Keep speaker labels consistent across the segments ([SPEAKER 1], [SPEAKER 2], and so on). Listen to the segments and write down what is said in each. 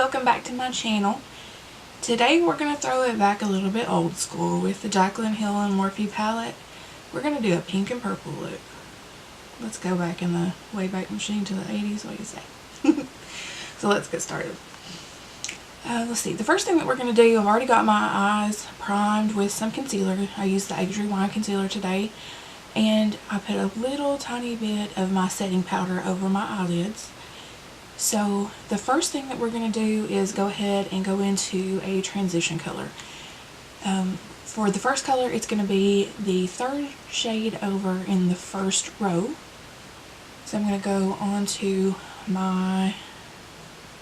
[SPEAKER 1] welcome back to my channel. Today we're going to throw it back a little bit old school with the Jaclyn Hill and Morphe palette. We're going to do a pink and purple look. Let's go back in the Wayback Machine to the 80s, what do you say? So let's get started. Let's see, the first thing that we're going to do, I've already got my eyes primed with some concealer. I used the Age Rewind concealer today, and I put a little tiny bit of my setting powder over my eyelids. So the first thing that we're going to do is go ahead and go into a transition color. For the first color, it's going to be the third shade over in the first row. So I'm going to go onto my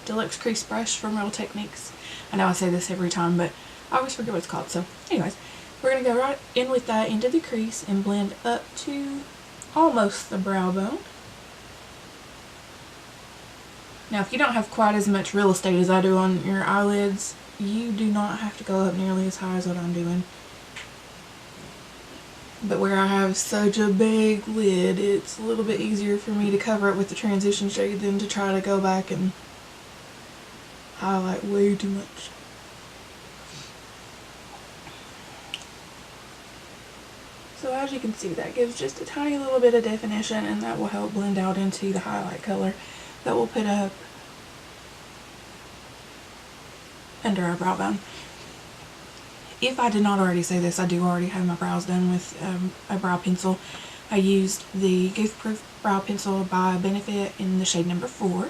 [SPEAKER 1] Deluxe Crease Brush from Real Techniques. I know I say this every time, but I always forget what it's called. So anyways, we're going to go right in with that into the crease and blend up to almost the brow bone. Now, if you don't have quite as much real estate as I do on your eyelids, you do not have to go up nearly as high as what I'm doing. But where I have such a big lid, it's a little bit easier for me to cover it with the transition shade than to try to go back and highlight way too much. So as you can see, that gives just a tiny little bit of definition, and that will help blend out into the highlight color that we'll put up under our brow bone. If I did not already say this, I do already have my brows done with a brow pencil. I used the Goof Proof Brow Pencil by Benefit in the shade number 4.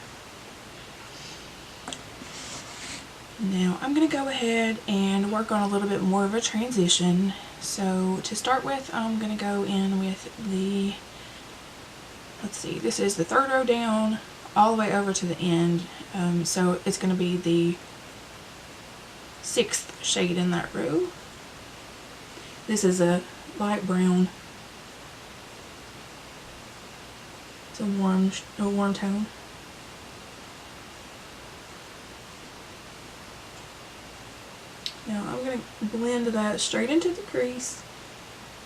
[SPEAKER 1] Now I'm going to go ahead and work on a little bit more of a transition. So to start with, I'm going to go in with the, let's see, this is the third row down all the way over to the end. So it's going to be the 6th shade in that row. This is a light brown. It's a warm tone. Now I'm going to blend that straight into the crease,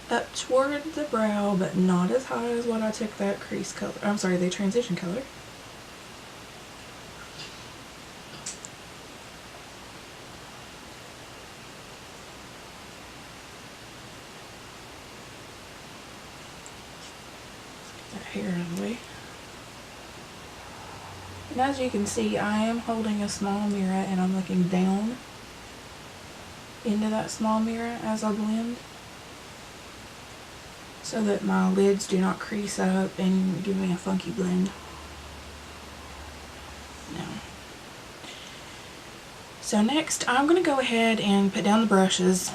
[SPEAKER 1] up toward the brow, but not as high as what I took that crease color, I'm sorry, the transition color. Hair out of the way. And as you can see, I am holding a small mirror and I'm looking down into that small mirror as I blend, so that my lids do not crease up and give me a funky blend. Now, so next I'm going to go ahead and put down the brushes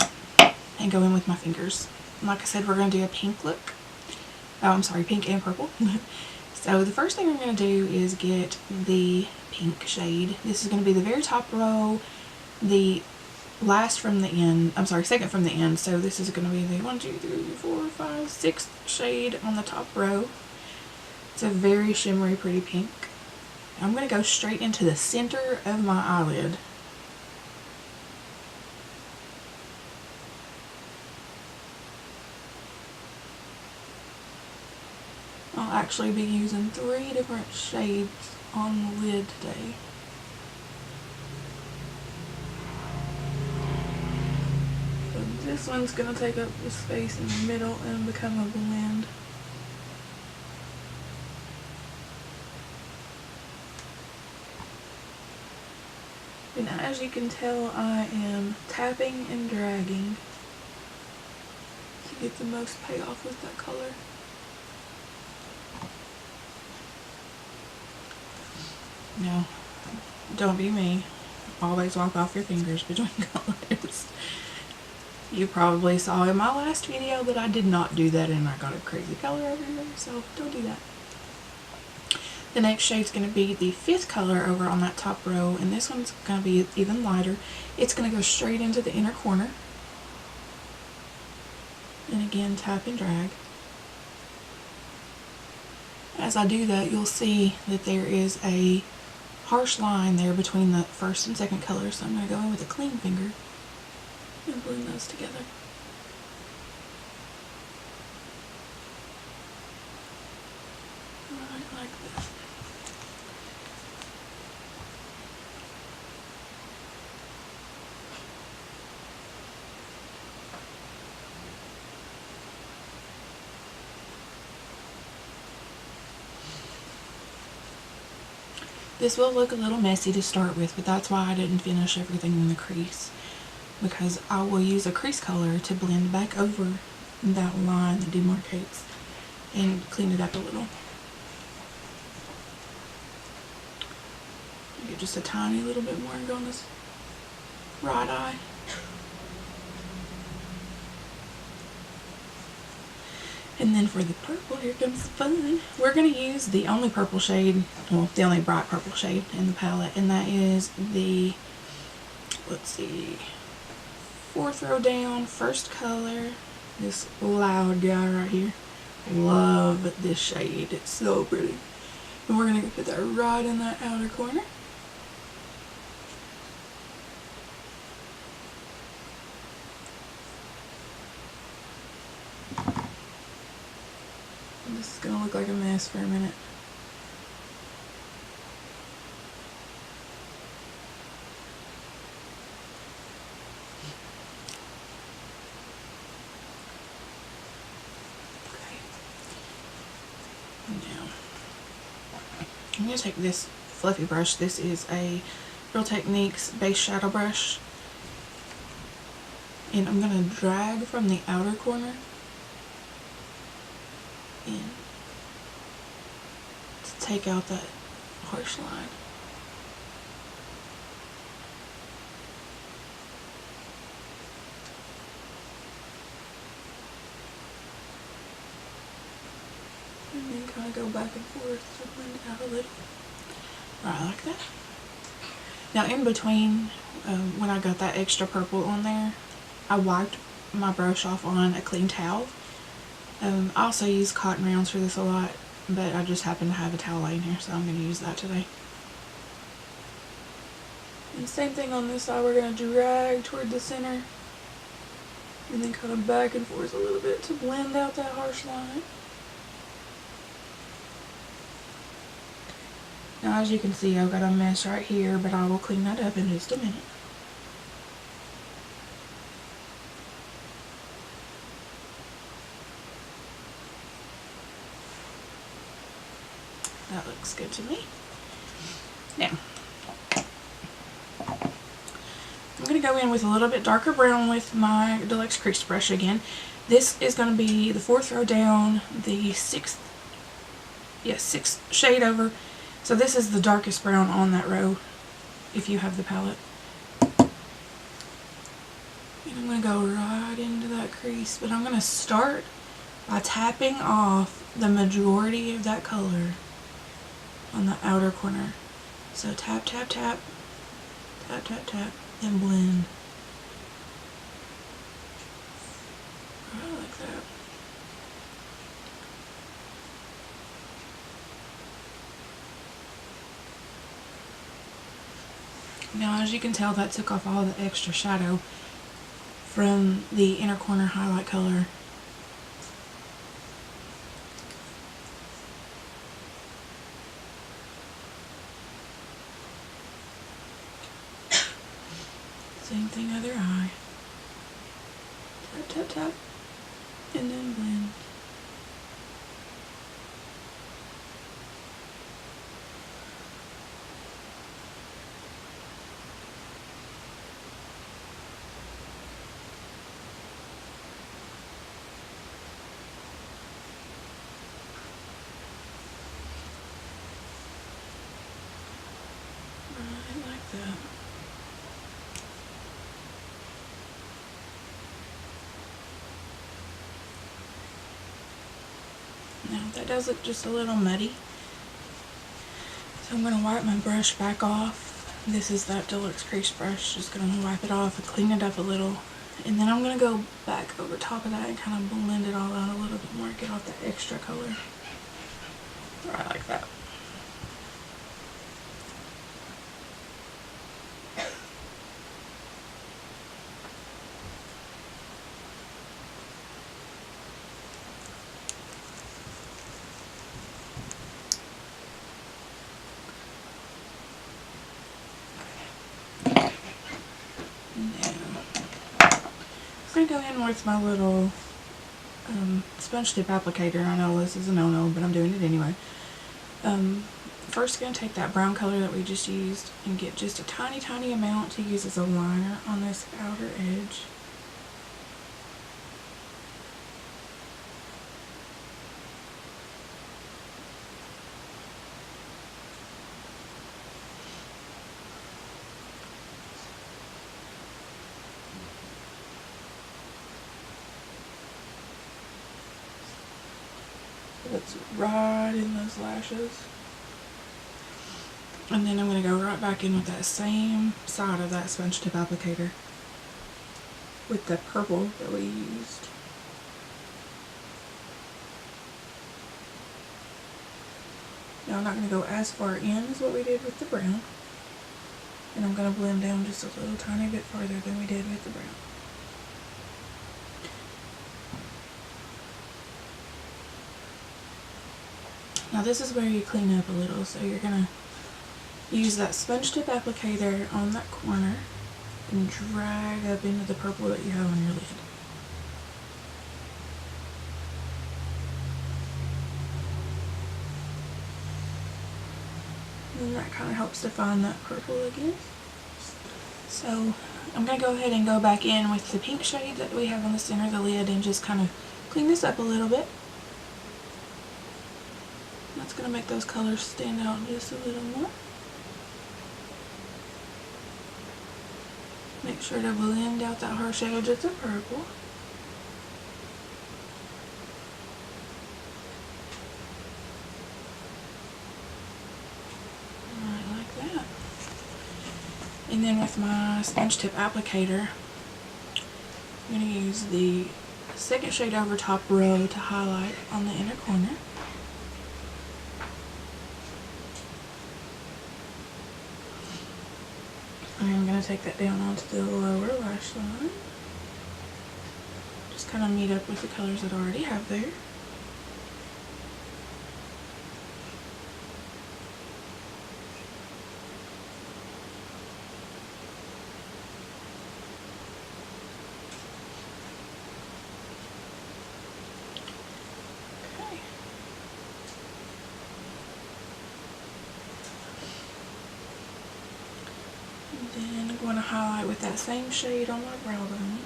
[SPEAKER 1] and go in with my fingers. Like I said, we're going to do a pink look. Oh, I'm sorry, pink and purple. So the first thing I'm going to do is get the pink shade. This is going to be the very top row, the last from the end, I'm sorry, second from the end. So this is going to be the 1, 2, 3, 4, 5, 6th shade on the top row. It's a very shimmery, pretty pink. I'm going to go straight into the center of my eyelid. I'll actually be using 3 different shades on the lid today. So this one's going to take up the space in the middle and become a blend. And as you can tell, I am tapping and dragging to get the most payoff with that color. No, don't be me. Always wipe off your fingers between colors. You probably saw in my last video that I did not do that and I got a crazy color over here, so don't do that. The next shade's going to be the 5th color over on that top row, and this one's going to be even lighter. It's going to go straight into the inner corner. And again, tap and drag. As I do that, you'll see that there is a harsh line there between the first and second color, so I'm going to go in with a clean finger and blend those together. Right like this. This will look a little messy to start with, but that's why I didn't finish everything in the crease, because I will use a crease color to blend back over that line that demarcates and clean it up a little. Get just a tiny little bit more and go on this right eye. And then for the purple, here comes the fun. We're going to use the only purple shade, well, the only bright purple shade in the palette, and that is the, let's see, 4th row down, first color, this loud guy right here. Love this shade, it's so pretty. And we're going to put that right in that outer corner. This is going to look like a mess for a minute. Okay. Now, I'm going to take this fluffy brush. This is a Real Techniques base shadow brush. And I'm going to drag from the outer corner in to take out that harsh line. And then kind of go back and forth to blend it out a little. Right, like that. Now in between, when I got that extra purple on there, I wiped my brush off on a clean towel. I also use cotton rounds for this a lot, but I just happen to have a towel laying here, so I'm going to use that today. And same thing on this side, we're going to drag toward the center, and then kind of back and forth a little bit to blend out that harsh line. Now as you can see, I've got a mess right here, but I will clean that up in just a minute. That looks good to me. Now, I'm going to go in with a little bit darker brown with my Deluxe Crease Brush again. This is going to be the 4th row down, the 6th shade over. So this is the darkest brown on that row, if you have the palette. And I'm going to go right into that crease, but I'm going to start by tapping off the majority of that color on the outer corner. So tap, tap, tap, tap, tap, tap, then blend. Right like that. Now as you can tell, that took off all the extra shadow from the inner corner highlight color. Same thing, other eye. Tap, tap, tap, and then blend. Right like that. Now that does look just a little muddy, so I'm going to wipe my brush back off. This is that Deluxe Crease Brush, just going to wipe it off and clean it up a little, and then I'm going to go back over top of that and kind of blend it all out a little bit more, get off that extra color. Right like that. I'm going to go in with my little sponge tip applicator. I know this is a no-no, but I'm doing it anyway. first going to take that brown color that we just used and get just a tiny amount to use as a liner on this outer edge. It's right in those lashes. And then I'm going to go right back in with that same side of that sponge tip applicator with the purple that we used. Now I'm not going to go as far in as what we did with the brown. And I'm going to blend down just a little tiny bit farther than we did with the brown. Now this is where you clean up a little, so you're going to use that sponge tip applicator on that corner and drag up into the purple that you have on your lid. And that kind of helps define that purple again. So I'm going to go ahead and go back in with the pink shade that we have on the center of the lid and just kind of clean this up a little bit. That's going to make those colors stand out just a little more. Make sure to blend out that harsh edge of the purple. Alright, like that. And then with my sponge tip applicator, I'm going to use the second shade over top row to highlight on the inner corner. I'm going to take that down onto the lower lash line. Just kind of meet up with the colors that I already have there. Okay. Then I'm going to highlight with that same shade on my brow bone.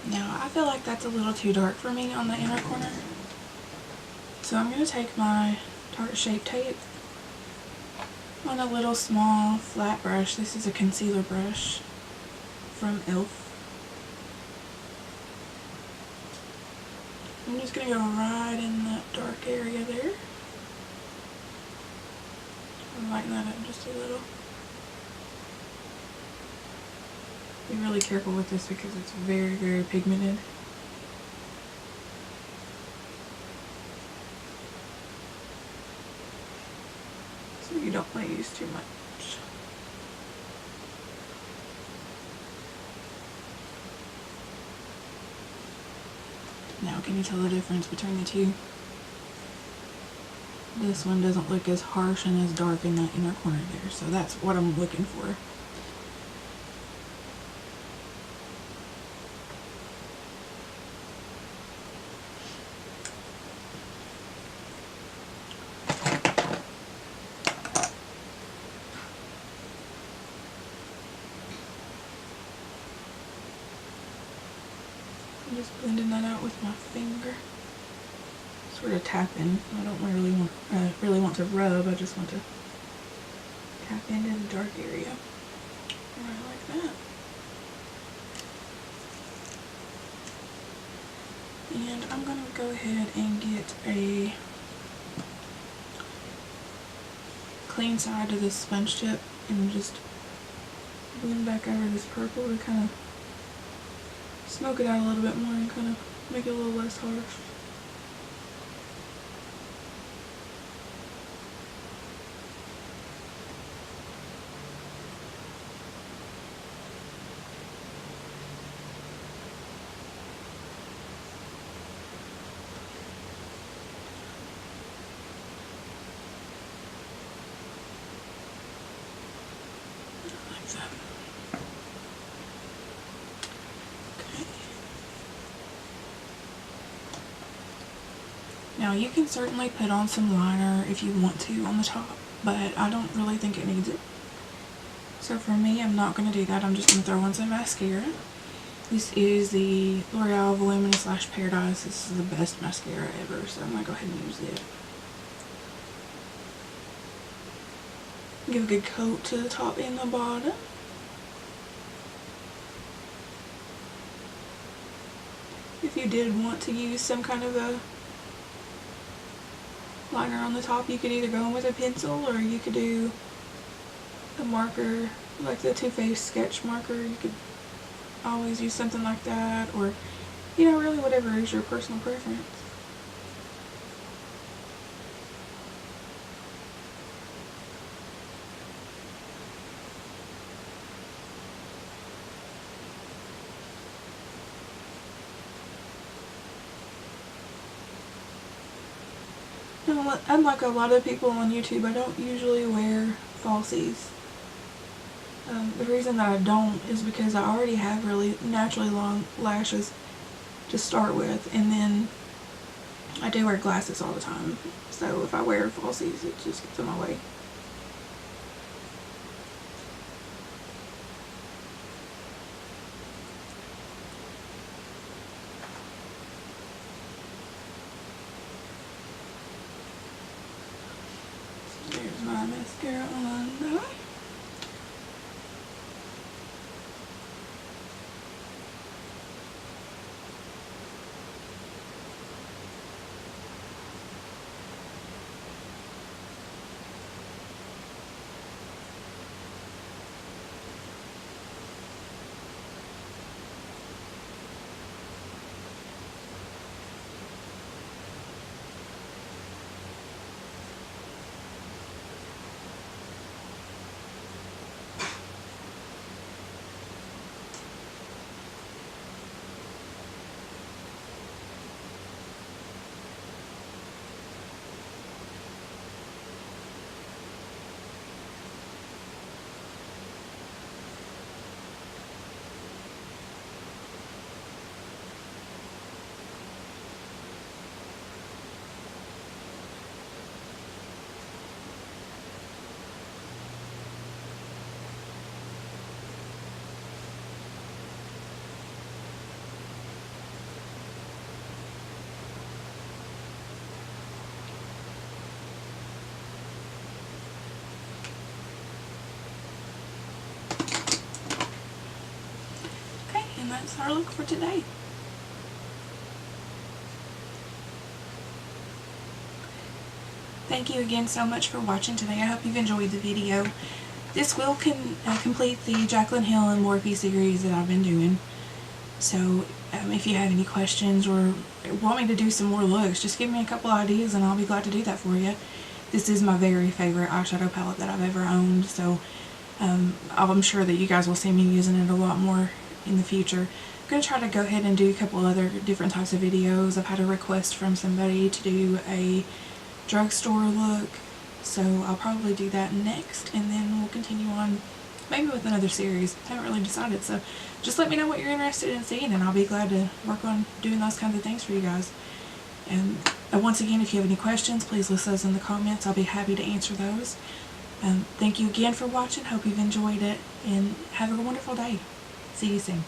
[SPEAKER 1] Now I feel like that's a little too dark for me on the inner corner. So I'm going to take my Tarte Shape Tape on a little small flat brush. This is a concealer brush from e.l.f. I'm just going to go right in that dark area there. I'll lighten that up just a little. Be really careful with this because it's very pigmented. So you don't want to use too much. Now can you tell the difference between the two? This one doesn't look as harsh and as dark in that inner corner there, so that's what I'm looking for. I'm just blending that out with my finger. Sort of tapping. I don't really want to rub. I just want to tap into the dark area. Right, like that. And I'm going to go ahead and get a clean side of this sponge tip and just blend back over this purple to kind of smoke it out a little bit more and kind of make it a little less harsh. them. Okay. Now you can certainly put on some liner if you want to on the top, but I don't really think it needs it. So for me, I'm not going to do that. I'm just going to throw on some mascara. This is the L'Oreal Voluminous Lash Paradise. This is the best mascara ever, so I'm going to go ahead and use it. Give a good coat to the top and the bottom. If you did want to use some kind of a liner on the top, you could either go in with a pencil or you could do a marker like the Too Faced sketch marker. You could always use something like that, or you know, really whatever is your personal preference. Now, unlike a lot of people on YouTube, I don't usually wear falsies. The reason that I don't is because I already have really naturally long lashes to start with, and then I do wear glasses all the time, so if I wear falsies it just gets in my way. So there's my mascara on there. And that's our look for today. Thank you again so much for watching today. I hope you've enjoyed the video. This will complete the Jaclyn Hill and Morphe series that I've been doing. So if you have any questions or want me to do some more looks, just give me a couple ideas and I'll be glad to do that for you. This is my very favorite eyeshadow palette that I've ever owned, so I'm sure that you guys will see me using it a lot more in the future. I'm going to try to go ahead and do a couple other different types of videos. I've had a request from somebody to do a drugstore look, so I'll probably do that next, and then we'll continue on maybe with another series. I haven't really decided, so just let me know what you're interested in seeing and I'll be glad to work on doing those kinds of things for you guys. And once again, if you have any questions, please list those in the comments. I'll be happy to answer those. Thank you again for watching. Hope you've enjoyed it and have a wonderful day. See you soon.